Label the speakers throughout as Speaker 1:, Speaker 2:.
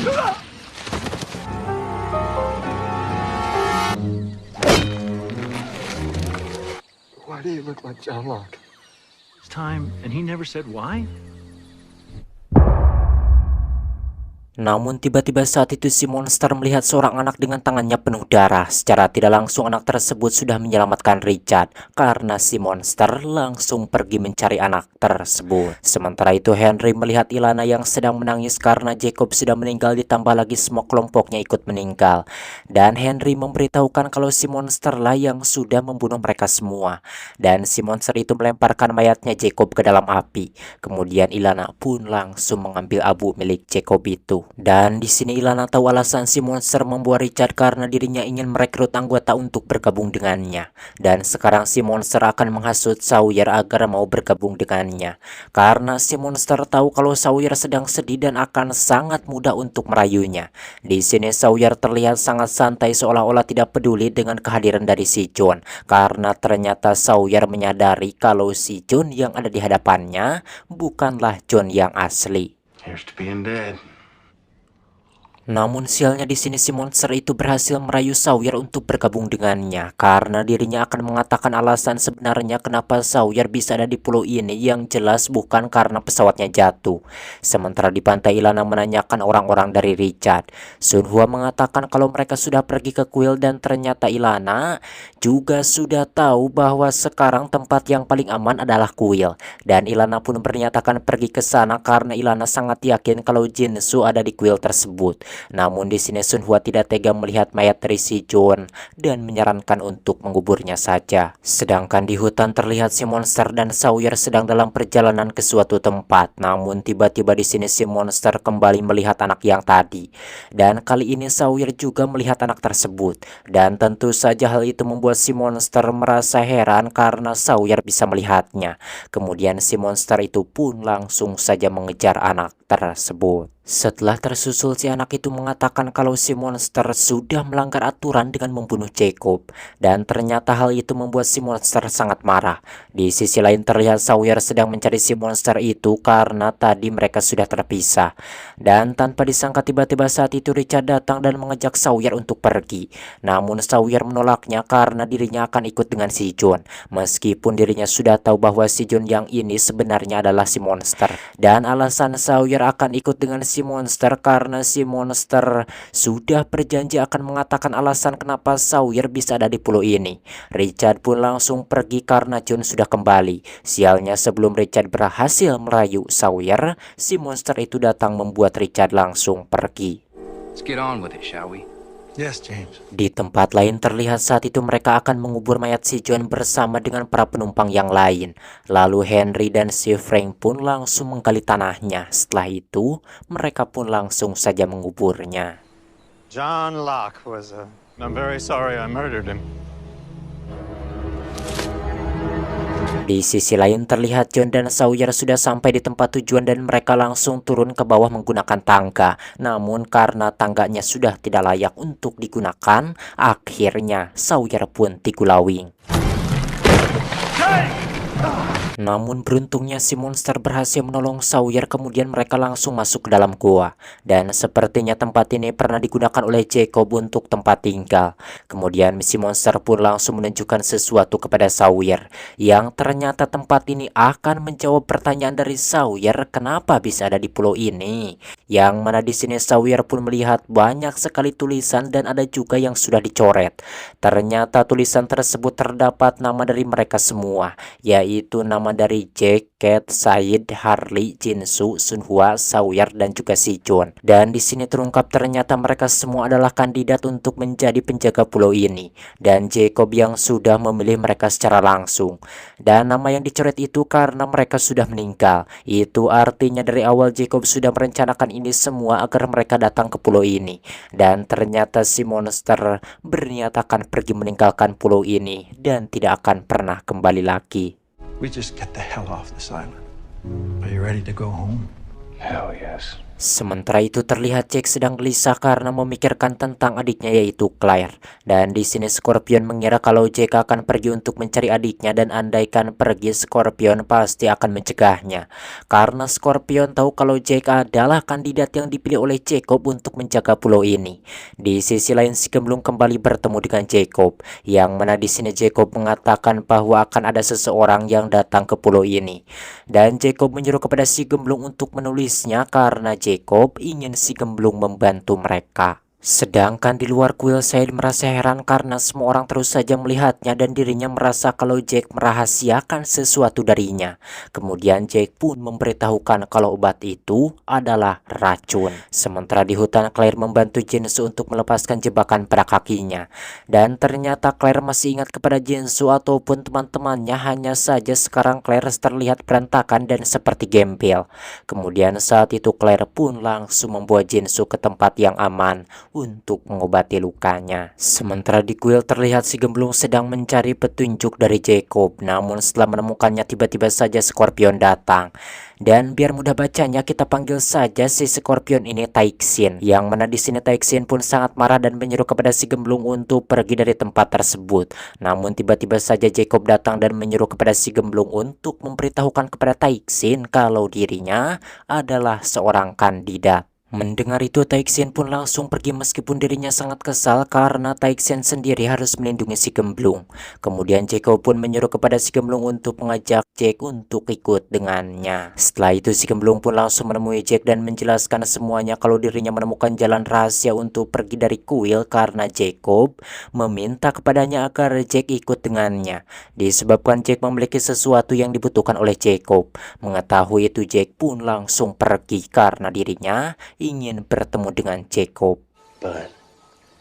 Speaker 1: Why do you look like John Locke?
Speaker 2: It's time, and he never said why?
Speaker 3: Namun tiba-tiba saat itu si monster melihat seorang anak dengan tangannya penuh darah. Secara tidak langsung anak tersebut sudah menyelamatkan Richard karena si monster langsung pergi mencari anak tersebut. Sementara itu Henry melihat Ilana yang sedang menangis karena Jacob sudah meninggal, ditambah lagi semua kelompoknya ikut meninggal. Dan Henry memberitahukan kalau si monster lah yang sudah membunuh mereka semua. Dan si monster itu melemparkan mayatnya Jacob ke dalam api. Kemudian Ilana pun langsung mengambil abu milik Jacob itu. Dan di sini Ilana tahu alasan si monster membuat Richard karena dirinya ingin merekrut anggota untuk bergabung dengannya. Dan sekarang si monster akan menghasut Sawyer agar mau bergabung dengannya. Karena si monster tahu kalau Sawyer sedang sedih dan akan sangat mudah untuk merayunya. Di sini Sawyer terlihat sangat santai seolah-olah tidak peduli dengan kehadiran dari si John. Karena ternyata Sawyer menyadari kalau si John yang ada di hadapannya bukanlah John yang asli.
Speaker 1: Here's to being dead.
Speaker 3: Namun sialnya di sini si monster itu berhasil merayu Sawyer untuk bergabung dengannya karena dirinya akan mengatakan alasan sebenarnya kenapa Sawyer bisa ada di pulau ini yang jelas bukan karena pesawatnya jatuh. Sementara di pantai Ilana menanyakan orang-orang dari Richard. Sunhua mengatakan kalau mereka sudah pergi ke kuil dan ternyata Ilana juga sudah tahu bahwa sekarang tempat yang paling aman adalah kuil. Dan Ilana pun menyatakan pergi ke sana karena Ilana sangat yakin kalau Jinsu ada di kuil tersebut. Namun di sini Sunhua tidak tega melihat mayat dari si John dan menyarankan untuk menguburnya saja. Sedangkan di hutan terlihat si monster dan Sawyer sedang dalam perjalanan ke suatu tempat. Namun tiba-tiba di sini si monster kembali melihat anak yang tadi. Dan kali ini Sawyer juga melihat anak tersebut. Dan tentu saja hal itu membuat si monster merasa heran karena Sawyer bisa melihatnya. Kemudian si monster itu pun langsung saja mengejar anak tersebut. Setelah tersusul, si anak itu mengatakan kalau si monster sudah melanggar aturan dengan membunuh Jacob. Dan ternyata hal itu membuat si monster sangat marah. Di sisi lain terlihat Sawyer sedang mencari si monster itu karena tadi mereka sudah terpisah. Dan tanpa disangka tiba-tiba saat itu Richard datang dan mengajak Sawyer untuk pergi. Namun Sawyer menolaknya karena dirinya akan ikut dengan si John. Meskipun dirinya sudah tahu bahwa si John yang ini sebenarnya adalah si monster. Dan alasan Sawyer akan ikut dengan si monster karena si monster sudah berjanji akan mengatakan alasan kenapa Sawyer bisa ada di pulau ini. Richard pun langsung pergi karena John sudah kembali. Sialnya sebelum Richard berhasil merayu Sawyer, si monster itu datang membuat Richard langsung pergi.
Speaker 4: Let's get on with it, shall we?
Speaker 1: Yes, James.
Speaker 3: Di tempat lain terlihat saat itu mereka akan mengubur mayat si John bersama dengan para penumpang yang lain. Lalu Henry dan si Frank pun langsung menggali tanahnya. Setelah itu mereka pun langsung saja menguburnya.
Speaker 5: John Locke was I'm very sorry I murdered him.
Speaker 3: Di sisi lain terlihat John dan Sawyer sudah sampai di tempat tujuan dan mereka langsung turun ke bawah menggunakan tangga. Namun karena tangganya sudah tidak layak untuk digunakan, akhirnya Sawyer pun tikulawing. Namun beruntungnya si monster berhasil menolong Sawyer, kemudian mereka langsung masuk ke dalam gua. Dan sepertinya tempat ini pernah digunakan oleh Jacob untuk tempat tinggal. Kemudian si monster pun langsung menunjukkan sesuatu kepada Sawyer, yang ternyata tempat ini akan menjawab pertanyaan dari Sawyer kenapa bisa ada di pulau ini. Yang mana di sini Sawyer pun melihat banyak sekali tulisan dan ada juga yang sudah dicoret. Ternyata tulisan tersebut terdapat nama dari mereka semua, yaitu nama dari Jack, Cat, Sayid, Harley, Jinsu, Sunhua, Sawyer, dan juga si John. Dan di sini terungkap ternyata mereka semua adalah kandidat untuk menjadi penjaga pulau ini. Dan Jacob yang sudah memilih mereka secara langsung. Dan nama yang dicoret itu karena mereka sudah meninggal. Itu artinya dari awal Jacob sudah merencanakan ini semua agar mereka datang ke pulau ini. Dan ternyata si monster berniat akan pergi meninggalkan pulau ini dan tidak akan pernah kembali lagi.
Speaker 1: We just get the hell off this island. Are you ready to go home?
Speaker 4: Hell yes.
Speaker 3: Sementara itu terlihat Jack sedang gelisah karena memikirkan tentang adiknya yaitu Claire. Dan di sini Scorpion mengira kalau Jack akan pergi untuk mencari adiknya dan andaikan pergi Scorpion pasti akan mencegahnya. Karena Scorpion tahu kalau Jack adalah kandidat yang dipilih oleh Jacob untuk menjaga pulau ini. Di sisi lain si Gemblung kembali bertemu dengan Jacob, yang mana di sini Jacob mengatakan bahwa akan ada seseorang yang datang ke pulau ini. Dan Jacob menyuruh kepada si Gemblung untuk menulisnya karena Jacob ingin si Gemblung membantu mereka. Sedangkan di luar kuil Said merasa heran karena semua orang terus saja melihatnya dan dirinya merasa kalau Jack merahasiakan sesuatu darinya. Kemudian Jack pun memberitahukan kalau obat itu adalah racun. Sementara di hutan Claire membantu Jinsu untuk melepaskan jebakan pada kakinya. Dan ternyata Claire masih ingat kepada Jinsu ataupun teman-temannya, hanya saja sekarang Claire terlihat berantakan dan seperti gembel. Kemudian saat itu Claire pun langsung membawa Jinsu ke tempat yang aman untuk mengobati lukanya. Sementara di kuil terlihat si Gemblung sedang mencari petunjuk dari Jacob. Namun setelah menemukannya tiba-tiba saja Scorpion datang. Dan biar mudah bacanya kita panggil saja si Scorpion ini Taixin. Yang mana di sini Taixin pun sangat marah dan menyuruh kepada si Gemblung untuk pergi dari tempat tersebut. Namun tiba-tiba saja Jacob datang dan menyuruh kepada si Gemblung untuk memberitahukan kepada Taixin kalau dirinya adalah seorang kandidat. Mendengar itu Taixin pun langsung pergi meskipun dirinya sangat kesal karena Taixin sendiri harus melindungi si Gemblung. Kemudian Jacob pun menyuruh kepada si Gemblung untuk mengajak Jack untuk ikut dengannya. Setelah itu si Gemblung pun langsung menemui Jack dan menjelaskan semuanya kalau dirinya menemukan jalan rahasia untuk pergi dari kuil karena Jacob meminta kepadanya agar Jack ikut dengannya. Disebabkan Jack memiliki sesuatu yang dibutuhkan oleh Jacob. Mengetahui itu Jack pun langsung pergi karena dirinya ingin bertemu dengan Jacob.
Speaker 1: But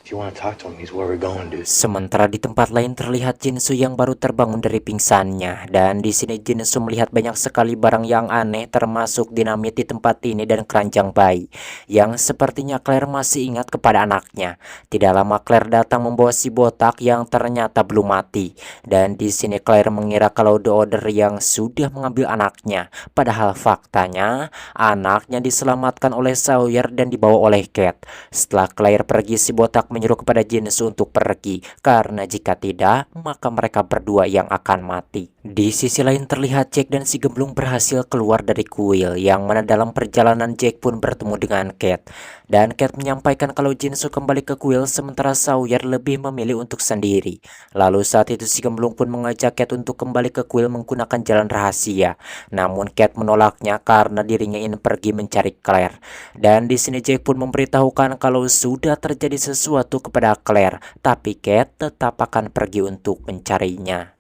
Speaker 1: if you want to talk to him, he's where we're going, dude.
Speaker 3: Sementara di tempat lain terlihat Jinsu yang baru terbangun dari pingsannya. Dan di sini Jinsu melihat banyak sekali barang yang aneh termasuk dinamit di tempat ini dan keranjang bayi. Yang sepertinya Claire masih ingat kepada anaknya. Tidak lama Claire datang membawa si botak yang ternyata belum mati. Dan di sini Claire mengira kalau The Order yang sudah mengambil anaknya. Padahal faktanya anaknya diselamatkan oleh Sawyer dan dibawa oleh Cat. Setelah Claire pergi si botak menyuruh kepada Jinsu untuk pergi karena jika tidak maka mereka berdua yang akan mati. Di sisi lain terlihat Jack dan si Gemblung berhasil keluar dari kuil, yang mana dalam perjalanan Jack pun bertemu dengan Cat. Dan Cat menyampaikan kalau Jinsu kembali ke kuil sementara Sawyer lebih memilih untuk sendiri. Lalu saat itu si Gemblung pun mengajak Cat untuk kembali ke kuil menggunakan jalan rahasia. Namun Cat menolaknya karena dirinya ingin pergi mencari Claire. Dan di sini Jack pun memberitahukan kalau sudah terjadi sesuatu kepada Claire, tapi Cat tetap akan pergi untuk mencarinya.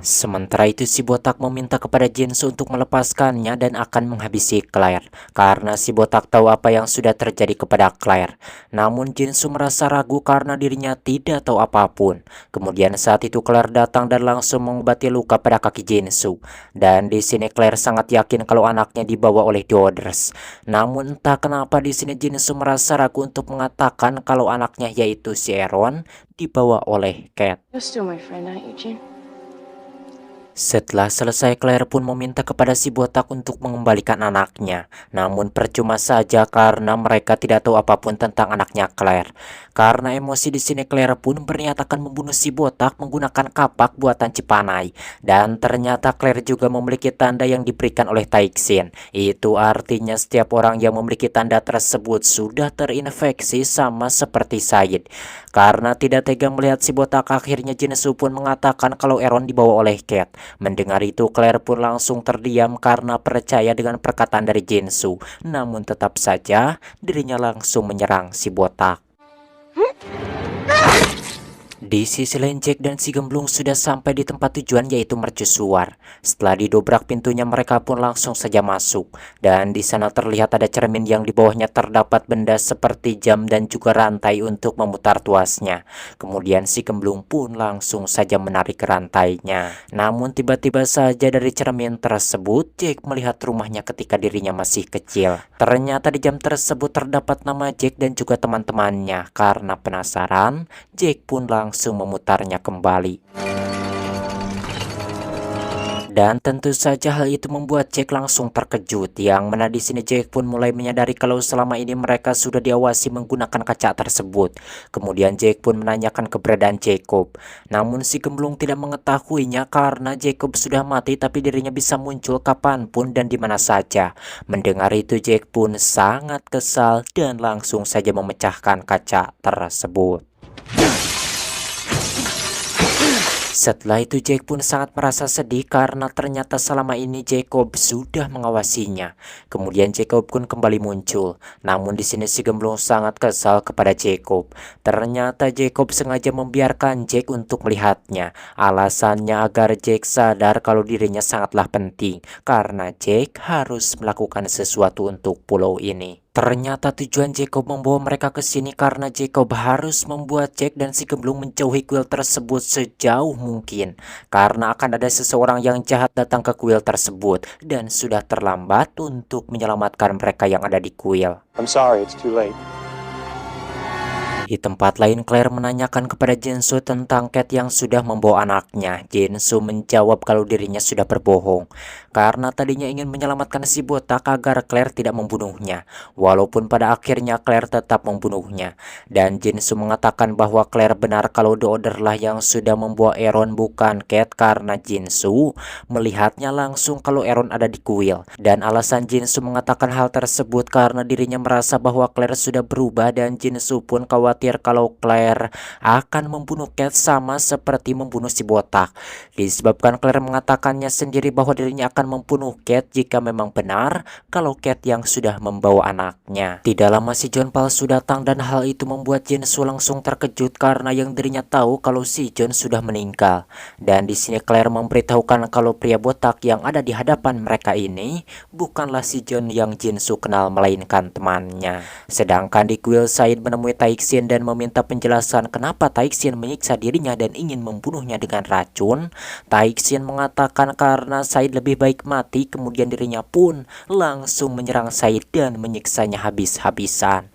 Speaker 3: Sementara itu si botak meminta kepada Jinsu untuk melepaskannya dan akan menghabisi Claire karena si botak tahu apa yang sudah terjadi kepada Claire. Namun Jinsu merasa ragu karena dirinya tidak tahu apapun. Kemudian saat itu Claire datang dan langsung mengobati luka pada kaki Jinsu. Dan di sini Claire sangat yakin kalau anaknya dibawa oleh The Others. Namun entah kenapa di sini Jinsu merasa ragu untuk mengatakan kalau anaknya yaitu si Aaron dibawa oleh Cat.
Speaker 6: You're still my friend, aren't you, Jin?
Speaker 3: Setelah selesai Claire pun meminta kepada si botak untuk mengembalikan anaknya. Namun percuma saja karena mereka tidak tahu apapun tentang anaknya Claire. Karena emosi di sini Claire pun berniat akan membunuh si botak menggunakan kapak buatan Cipanai. Dan ternyata Claire juga memiliki tanda yang diberikan oleh Taixin. Itu artinya setiap orang yang memiliki tanda tersebut sudah terinfeksi sama seperti Said. Karena tidak tega melihat si botak, akhirnya Jinsu pun mengatakan kalau Aaron dibawa oleh Cat. Mendengar itu Claire pun langsung terdiam karena percaya dengan perkataan dari Jinsu. Namun tetap saja dirinya langsung menyerang si botak. Di sisi lain Jack dan si Gemblung sudah sampai di tempat tujuan yaitu mercusuar. Setelah didobrak pintunya mereka pun langsung saja masuk. Dan di sana terlihat ada cermin yang di bawahnya terdapat benda seperti jam dan juga rantai untuk memutar tuasnya. Kemudian si Gemblung pun langsung saja menarik rantainya. Namun tiba-tiba saja dari cermin tersebut Jack melihat rumahnya ketika dirinya masih kecil. Ternyata di jam tersebut terdapat nama Jack dan juga teman-temannya. Karena penasaran, Jack pun langsung memutarnya kembali. Dan tentu saja hal itu membuat Jack langsung terkejut, yang mana di sini Jack pun mulai menyadari kalau selama ini mereka sudah diawasi menggunakan kaca tersebut. Kemudian Jack pun menanyakan keberadaan Jacob. Namun si gemblung tidak mengetahuinya karena Jacob sudah mati, tapi dirinya bisa muncul kapanpun dan di mana saja. Mendengar itu Jack pun sangat kesal dan langsung saja memecahkan kaca tersebut. Setelah itu Jack pun sangat merasa sedih karena ternyata selama ini Jacob sudah mengawasinya. Kemudian Jacob pun kembali muncul. Namun di sini si gemblung sangat kesal kepada Jacob. Ternyata Jacob sengaja membiarkan Jack untuk melihatnya. Alasannya agar Jack sadar kalau dirinya sangatlah penting karena Jack harus melakukan sesuatu untuk pulau ini. Ternyata tujuan Jacob membawa mereka ke sini karena Jacob harus membuat Jack dan si gemblung menjauhi kuil tersebut sejauh mungkin. Karena akan ada seseorang yang jahat datang ke kuil tersebut dan sudah terlambat untuk menyelamatkan mereka yang ada di kuil.
Speaker 5: I'm sorry, it's too late.
Speaker 3: Di tempat lain, Claire menanyakan kepada Jinsu tentang Cat yang sudah membawa anaknya. Jinsu menjawab kalau dirinya sudah berbohong karena tadinya ingin menyelamatkan si botak agar Claire tidak membunuhnya. Walaupun pada akhirnya Claire tetap membunuhnya. Dan Jinsu mengatakan bahwa Claire benar kalau The Order lah yang sudah membawa Aaron, bukan Cat, karena Jinsu melihatnya langsung kalau Aaron ada di kuil. Dan alasan Jinsu mengatakan hal tersebut karena dirinya merasa bahwa Claire sudah berubah dan Jinsu pun khawatir kalau Claire akan membunuh Cat sama seperti membunuh si botak. Disebabkan Claire mengatakannya sendiri bahwa dirinya akan membunuh Cat jika memang benar kalau Cat yang sudah membawa anaknya. Tidak lama si John palsu datang dan hal itu membuat Jinsu langsung terkejut karena yang dirinya tahu kalau si John sudah meninggal. Dan di sini Claire memberitahukan kalau pria botak yang ada di hadapan mereka ini bukanlah si John yang Jinsu kenal melainkan temannya. Sedangkan di kuil Said menemui Taixin dan meminta penjelasan kenapa Taixin menyiksa dirinya dan ingin membunuhnya dengan racun. Taixin mengatakan karena Said lebih baik mati, kemudian dirinya pun langsung menyerang Said dan menyiksanya habis-habisan.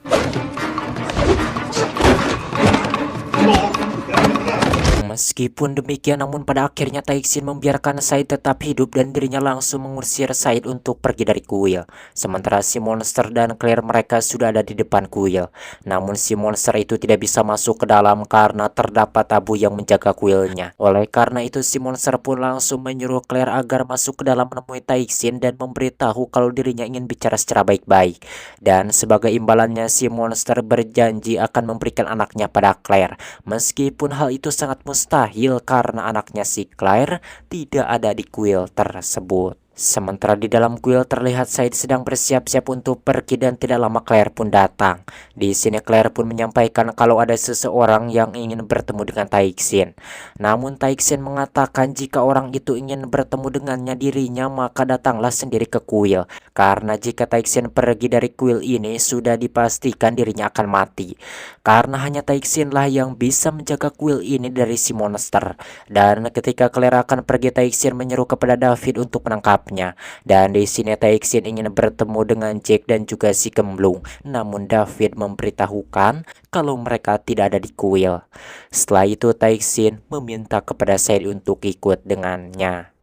Speaker 3: Meskipun demikian, namun pada akhirnya Taixin membiarkan Said tetap hidup dan dirinya langsung mengusir Said untuk pergi dari kuil. Sementara si monster dan Claire mereka sudah ada di depan kuil. Namun si monster itu tidak bisa masuk ke dalam karena terdapat abu yang menjaga kuilnya. Oleh karena itu si monster pun langsung menyuruh Claire agar masuk ke dalam menemui Taixin dan memberitahu kalau dirinya ingin bicara secara baik-baik. Dan sebagai imbalannya si monster berjanji akan memberikan anaknya pada Claire. Meskipun hal itu sangat mustahil karena anaknya si Claire tidak ada di kuil tersebut. Sementara di dalam kuil terlihat Said sedang bersiap-siap untuk pergi dan tidak lama Claire pun datang. Di sini Claire pun menyampaikan kalau ada seseorang yang ingin bertemu dengan Taixin. Namun Taixin mengatakan jika orang itu ingin bertemu dengannya dirinya maka datanglah sendiri ke kuil. Karena jika Taixin pergi dari kuil ini sudah dipastikan dirinya akan mati. Karena hanya Taixin lah yang bisa menjaga kuil ini dari si monster. Dan ketika Claire akan pergi, Taixin menyeru kepada David untuk menangkap. Dan di sini Taixin ingin bertemu dengan Jack dan juga si gemblung. Namun David memberitahukan kalau mereka tidak ada di kuil. Setelah itu Taixin meminta kepada Said untuk ikut dengannya.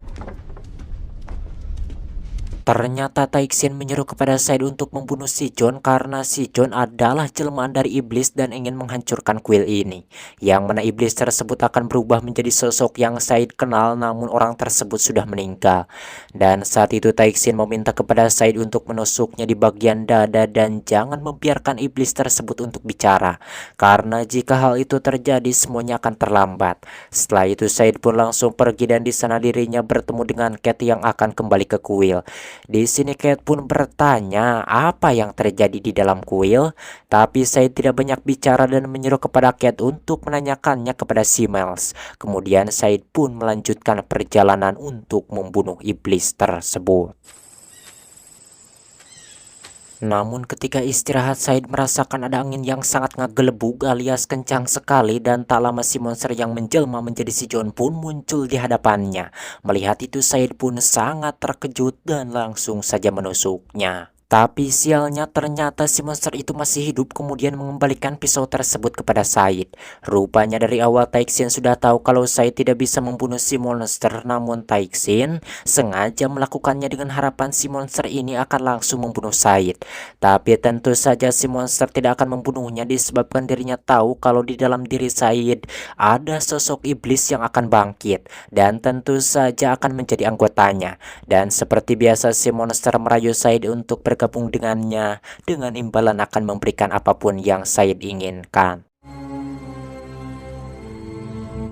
Speaker 3: Ternyata Taixin menyuruh kepada Said untuk membunuh si John karena si John adalah jelmaan dari iblis dan ingin menghancurkan kuil ini. Yang mana iblis tersebut akan berubah menjadi sosok yang Said kenal, namun orang tersebut sudah meninggal. Dan saat itu Taixin meminta kepada Said untuk menusuknya di bagian dada dan jangan membiarkan iblis tersebut untuk bicara. Karena jika hal itu terjadi semuanya akan terlambat. Setelah itu Said pun langsung pergi dan di sana dirinya bertemu dengan Cat yang akan kembali ke kuil. Di sini Cat pun bertanya apa yang terjadi di dalam kuil, tapi Said tidak banyak bicara dan menyuruh kepada Cat untuk menanyakannya kepada si Miles. Kemudian Said pun melanjutkan perjalanan untuk membunuh iblis tersebut. Namun ketika istirahat Said merasakan ada angin yang sangat ngegelebug alias kencang sekali dan tak lama si monster yang menjelma menjadi si John pun muncul di hadapannya. Melihat itu Said pun sangat terkejut dan langsung saja menusuknya. Tapi sialnya ternyata si monster itu masih hidup kemudian mengembalikan pisau tersebut kepada Said. Rupanya dari awal Taixin sudah tahu kalau Said tidak bisa membunuh si monster, namun Taixin sengaja melakukannya dengan harapan si monster ini akan langsung membunuh Said. Tapi tentu saja si monster tidak akan membunuhnya disebabkan dirinya tahu kalau di dalam diri Said ada sosok iblis yang akan bangkit dan tentu saja akan menjadi anggotanya. Dan seperti biasa si monster merayu Said untuk bergabung dengannya dengan imbalan akan memberikan apapun yang Said inginkan.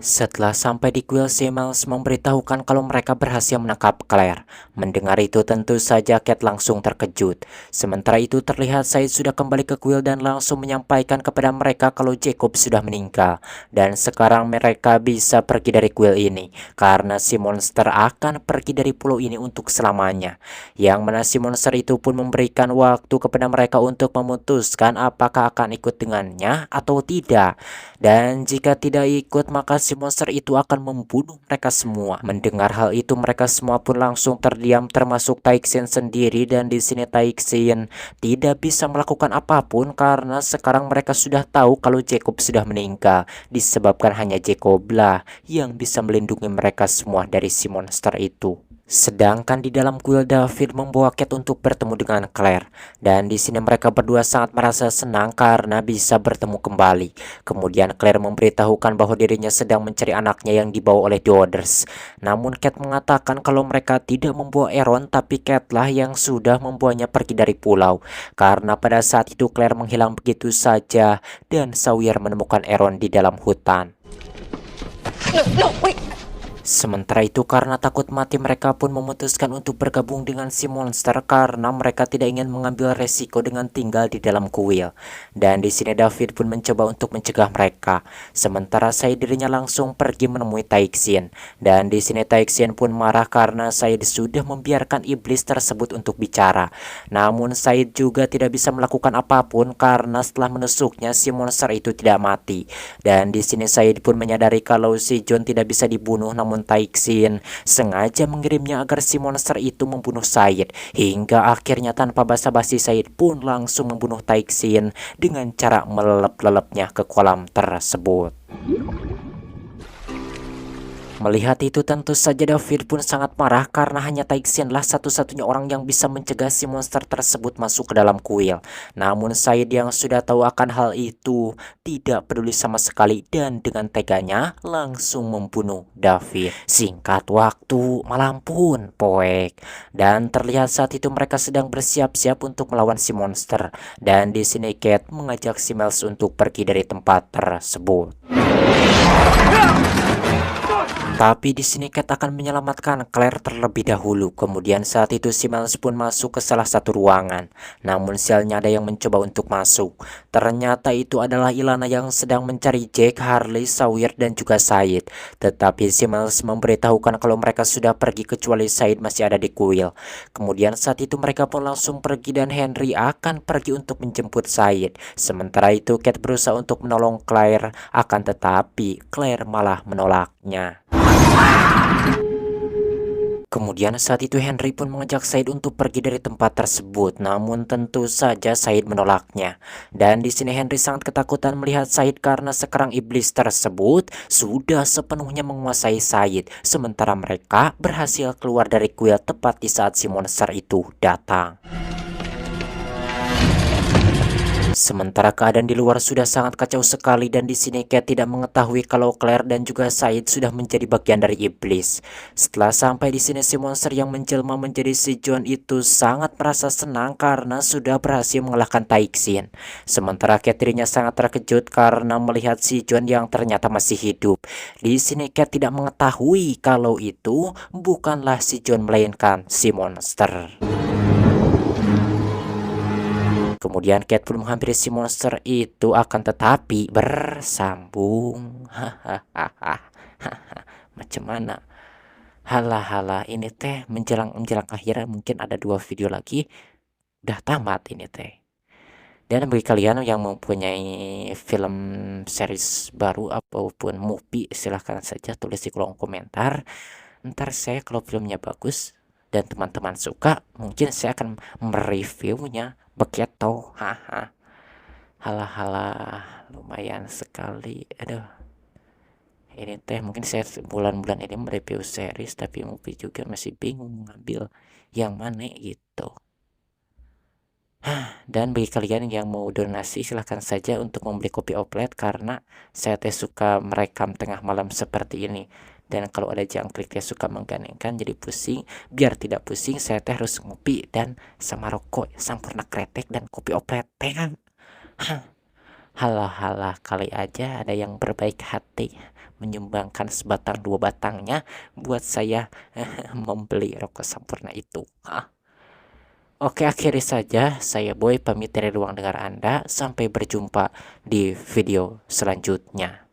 Speaker 3: Setelah sampai di kuil, si Miles memberitahukan kalau mereka berhasil menangkap Claire. Mendengar itu tentu saja Kate langsung terkejut. Sementara itu terlihat Said sudah kembali ke kuil dan langsung menyampaikan kepada mereka kalau Jacob sudah meninggal. Dan sekarang mereka bisa pergi dari kuil ini karena si monster akan pergi dari pulau ini untuk selamanya. Yang mana si monster itu pun memberikan waktu kepada mereka untuk memutuskan apakah akan ikut dengannya atau tidak. Dan jika tidak ikut maka si monster itu akan membunuh mereka semua. Mendengar hal itu mereka semua pun langsung terdiam termasuk Taixin sendiri, dan di sini Taixin tidak bisa melakukan apapun karena sekarang mereka sudah tahu kalau Jacob sudah meninggal, disebabkan hanya Jacob lah yang bisa melindungi mereka semua dari si monster itu. Sedangkan di dalam kuil David membawa Kate untuk bertemu dengan Claire, dan di sini mereka berdua sangat merasa senang karena bisa bertemu kembali. Kemudian Claire memberitahukan bahwa dirinya sedang mencari anaknya yang dibawa oleh The Others. Namun Kate mengatakan kalau mereka tidak membawa Aaron, tapi Kate lah yang sudah membawanya pergi dari pulau. Karena pada saat itu Claire menghilang begitu saja dan Sawyer menemukan Aaron di dalam hutan. Sementara itu karena takut mati mereka pun memutuskan untuk bergabung dengan si monster karena mereka tidak ingin mengambil resiko dengan tinggal di dalam kuil. Dan di sini David pun mencoba untuk mencegah mereka. Sementara Said dirinya langsung pergi menemui Taixin. Dan di sini Taixin pun marah karena Said sudah membiarkan iblis tersebut untuk bicara. Namun Said juga tidak bisa melakukan apapun karena setelah menusuknya si monster itu tidak mati. Dan di sini Said pun menyadari kalau si John tidak bisa dibunuh, namun Taixin sengaja mengirimnya agar si monster itu membunuh Said. Hingga akhirnya tanpa basa-basi Said pun langsung membunuh Taixin dengan cara melelep-lelepnya ke kolam tersebut. Melihat itu tentu saja David pun sangat marah karena hanya Taixin lah satu-satunya orang yang bisa mencegah si monster tersebut masuk ke dalam kuil. Namun Said yang sudah tahu akan hal itu tidak peduli sama sekali dan dengan teganya langsung membunuh David. Singkat waktu malam pun poek, dan terlihat saat itu mereka sedang bersiap-siap untuk melawan si monster. Dan di sini Kate mengajak si Miles untuk pergi dari tempat tersebut. Tapi di sini Kate akan menyelamatkan Claire terlebih dahulu. Kemudian saat itu si Miles pun masuk ke salah satu ruangan. Namun sialnya ada yang mencoba untuk masuk. Ternyata itu adalah Ilana yang sedang mencari Jack, Harley, Sawyer dan juga Said. Tetapi si Miles memberitahukan kalau mereka sudah pergi kecuali Said masih ada di kuil. Kemudian saat itu mereka pun langsung pergi dan Henry akan pergi untuk menjemput Said. Sementara itu Kate berusaha untuk menolong Claire, akan tetapi Claire malah menolaknya. Kemudian saat itu Henry pun mengajak Said untuk pergi dari tempat tersebut, namun tentu saja Said menolaknya. Dan di sini Henry sangat ketakutan melihat Said karena sekarang iblis tersebut sudah sepenuhnya menguasai Said. Sementara mereka berhasil keluar dari kuil tepat di saat si monster itu datang. Sementara keadaan di luar sudah sangat kacau sekali, dan di sini Kate tidak mengetahui kalau Claire dan juga Said sudah menjadi bagian dari iblis. Setelah sampai di sini si monster yang menjelma menjadi si John itu sangat merasa senang karena sudah berhasil mengalahkan Taixin. Sementara Kate dirinya sangat terkejut karena melihat si John yang ternyata masih hidup. Di sini Kate tidak mengetahui kalau itu bukanlah si John melainkan si monster. Kemudian Kate pun menghampiri si monster itu, akan tetapi bersambung. Macam mana? Halah ini teh menjelang akhir, mungkin ada 2 video lagi udah tamat ini teh. Dan bagi kalian yang mempunyai film series baru apapun movie, silahkan saja tulis di kolom komentar. Ntar saya kalau filmnya bagus dan teman-teman suka, mungkin saya akan mereviewnya begitu. Haha. Halah, lumayan sekali. Aduh. Ini teh mungkin saya bulan-bulan ini mereview series, tapi movie juga masih bingung ngambil yang mana gitu. Dan bagi kalian yang mau donasi, silahkan saja untuk membeli kopi oplet, karena saya teh suka merekam tengah malam seperti ini. Dan kalau ada jangkrik teh suka menggandengkan, jadi pusing. Biar tidak pusing, saya teh harus ngopi dan sama rokok Sampurna Kretek dan kopi oplet teh kan. Halah, kali aja ada yang berbaik hati menyumbangkan sebatang dua batangnya buat saya membeli rokok Sampurna itu. Oke, akhiri saja. Saya Boy pamit dari ruang dengar Anda. Sampai berjumpa di video selanjutnya.